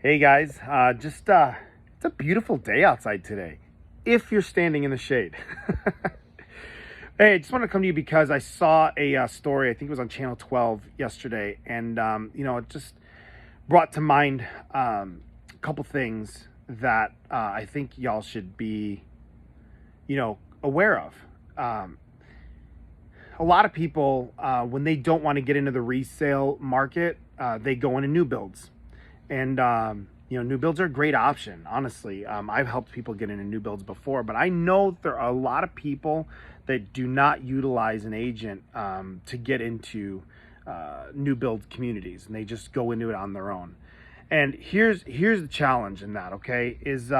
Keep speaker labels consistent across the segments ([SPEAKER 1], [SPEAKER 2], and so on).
[SPEAKER 1] Hey guys, it's a beautiful day outside today, if you're standing in the shade. Hey, I just want to come to you because I saw a story, I think it was on Channel 12 yesterday, and it just brought to mind a couple things that I think y'all should be, aware of. Um, a lot of people, when they don't want to get into the resale market, they go into new builds. And, new builds are a great option, honestly. I've helped people get into new builds before, but I know there are a lot of people that do not utilize an agent to get into new build communities, and they just go into it on their own. And here's the challenge in that, okay, is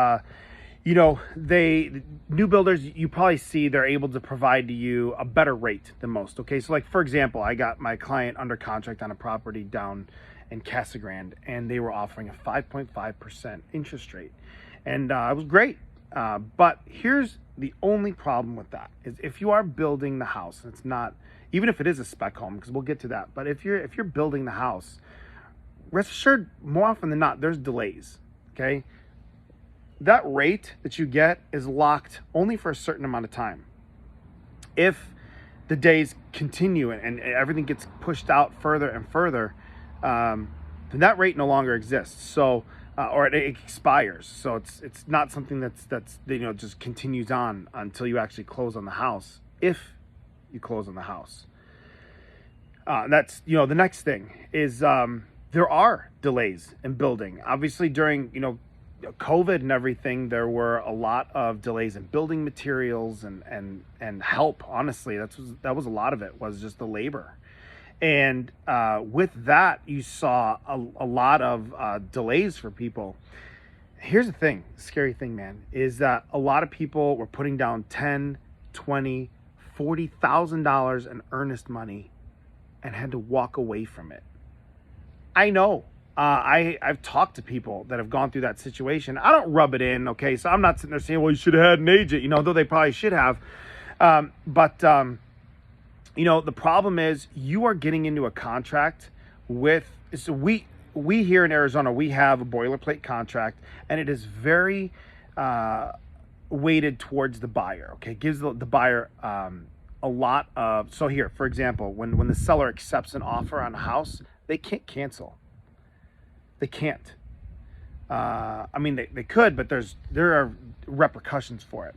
[SPEAKER 1] new builders, you probably see they're able to provide to you a better rate than most. Okay, so like for example, I got my client under contract on a property down in Casa Grande, and they were offering a 5.5% interest rate, and it was great. But here's the only problem with that is if you are building the house, and it's not, even if it is a spec home, because we'll get to that. But if you're building the house, rest assured, more often than not, there's delays. Okay, that rate that you get is locked only for a certain amount of time. If the days continue and everything gets pushed out further and further, then that rate no longer exists. So, or it expires. So it's not something that's just continues on until you actually close on the house. If you close on the house, that's the next thing is there are delays in building. Obviously, during COVID and everything, there were a lot of delays in building materials and help. Honestly, that was a lot of it was just the labor. And with that, you saw a lot of delays for people. Here's the thing, scary thing, man, is that a lot of people were putting down $10, $20, $40,000 in earnest money and had to walk away from it. I know. I've talked to people that have gone through that situation. I don't rub it in, okay? So I'm not sitting there saying, well, you should have had an agent, though they probably should have. But the problem is you are getting into a contract with, so we here in Arizona, we have a boilerplate contract, and it is very weighted towards the buyer, okay? It gives the buyer a lot of, so here, for example, when the seller accepts an offer on a house, they can't cancel. They can't. They could, but there are repercussions for it.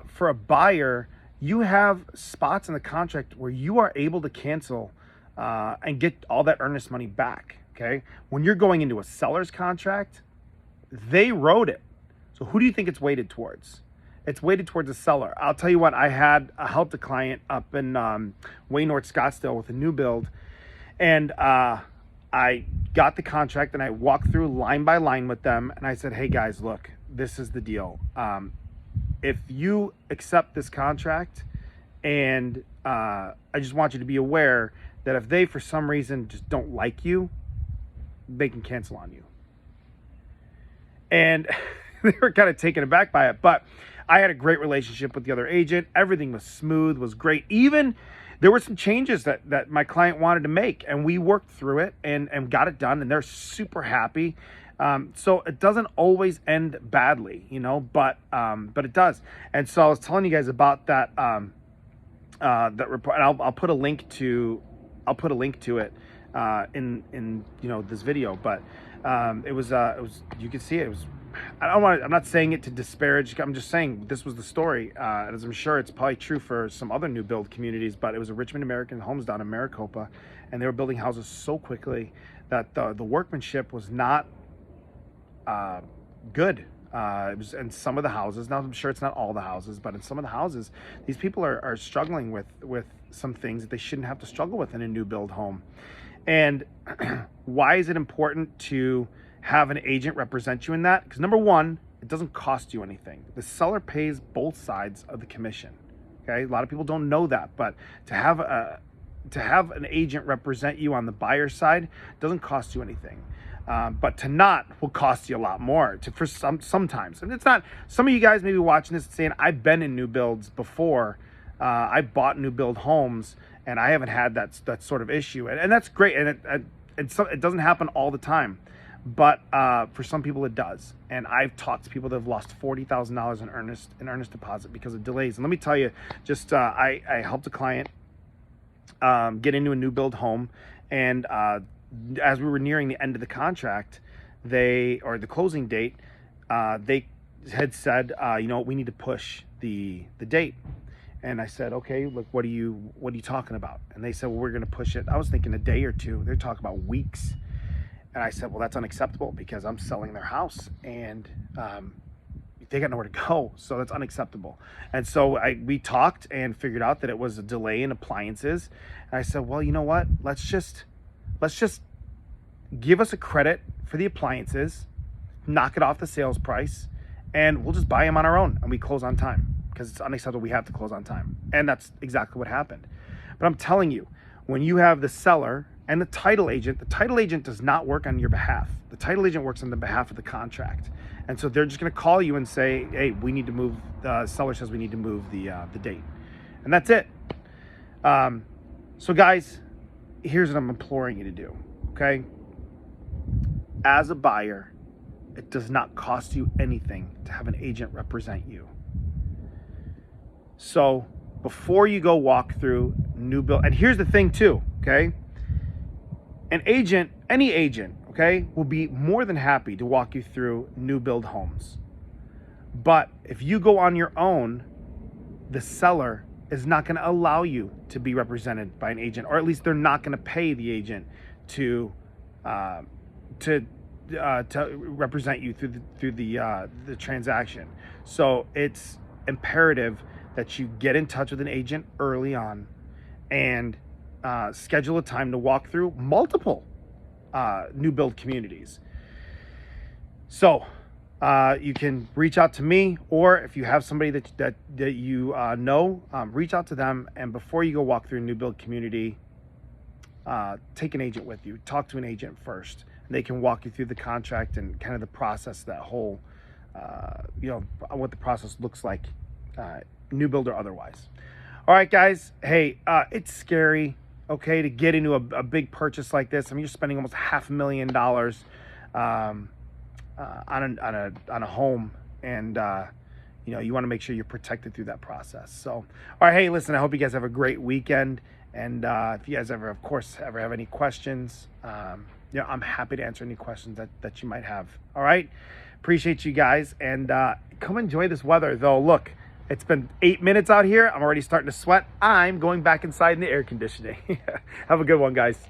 [SPEAKER 1] For a buyer, you have spots in the contract where you are able to cancel and get all that earnest money back. Okay, when you're going into a seller's contract, they wrote it. So who do you think it's weighted towards? It's weighted towards the seller. I'll tell you what. I helped a client up in way north Scottsdale with a new build, and I got the contract and I walked through line by line with them, and I said, hey guys, look, this is the deal. If you accept this contract, and I just want you to be aware that if they for some reason just don't like you, they can cancel on you. And they were kind of taken aback by it, but I had a great relationship with the other agent. Everything was smooth, was great. Even there were some changes that my client wanted to make, and we worked through it and got it done, and they're super happy. So it doesn't always end badly, but it does. And so I was telling you guys about that that report, and I'll put a link to it in this video. But it was you can see it. It was. I'm not saying it to disparage. I'm just saying this was the story, as I'm sure it's probably true for some other new build communities. But it was a Richmond American Homes down in Maricopa, and they were building houses so quickly that the workmanship was not good. It was in some of the houses. Now I'm sure it's not all the houses, but in some of the houses, these people are struggling with some things that they shouldn't have to struggle with in a new build home. And why is it important to have an agent represent you in that? Because number one, it doesn't cost you anything. The seller pays both sides of the commission. Okay, a lot of people don't know that, but to have an agent represent you on the buyer side doesn't cost you anything. But to not will cost you a lot more for sometimes. And it's not, some of you guys may be watching this and saying, I've been in new builds before. I bought new build homes and I haven't had that sort of issue. And that's great. And it doesn't happen all the time. but for some people it does. And I've talked to people that have lost $40,000 in earnest deposit because of delays. And let me tell you, just I helped a client get into a new build home, and as we were nearing the end of the contract, or the closing date, they had said, you know, we need to push the date. And I said, okay, look, what are you talking about? And they said, well, we're going to push it. I was thinking a day or two. They're talking about weeks. And I said, well, that's unacceptable because I'm selling their house and they got nowhere to go. So that's unacceptable. And so we talked and figured out that it was a delay in appliances. And I said, well, you know what? Let's just give us a credit for the appliances, knock it off the sales price, and we'll just buy them on our own and we close on time because it's unacceptable. We have to close on time. And that's exactly what happened. But I'm telling you, when you have the seller and the title agent does not work on your behalf. The title agent works on the behalf of the contract. And so they're just going to call you and say, hey, we need to move, the seller says we need to move the date. And that's it. So guys, here's what I'm imploring you to do, okay? As a buyer, it does not cost you anything to have an agent represent you. So before you go walk through new build, and here's the thing too, okay? An agent, any agent, okay, will be more than happy to walk you through new build homes. But if you go on your own, the seller is not going to allow you to be represented by an agent, or at least they're not going to pay the agent to represent you through the transaction. So it's imperative that you get in touch with an agent early on and schedule a time to walk through multiple new build communities. So you can reach out to me, or if you have somebody that you know, reach out to them. And before you go walk through a new build community, take an agent with you. Talk to an agent first. And they can walk you through the contract and kind of the process, that whole, what the process looks like, new build or otherwise. All right, guys. Hey, it's scary, okay, to get into a big purchase like this. I mean, you're spending almost $500,000 on a home, and you want to make sure you're protected through that process. So, all right, hey, listen, I hope you guys have a great weekend, and if you guys ever have any questions, I'm happy to answer any questions that you might have. All right, appreciate you guys, and come enjoy this weather. Though, look, it's been 8 minutes out here. I'm already starting to sweat. I'm going back inside in the air conditioning. Have a good one, guys.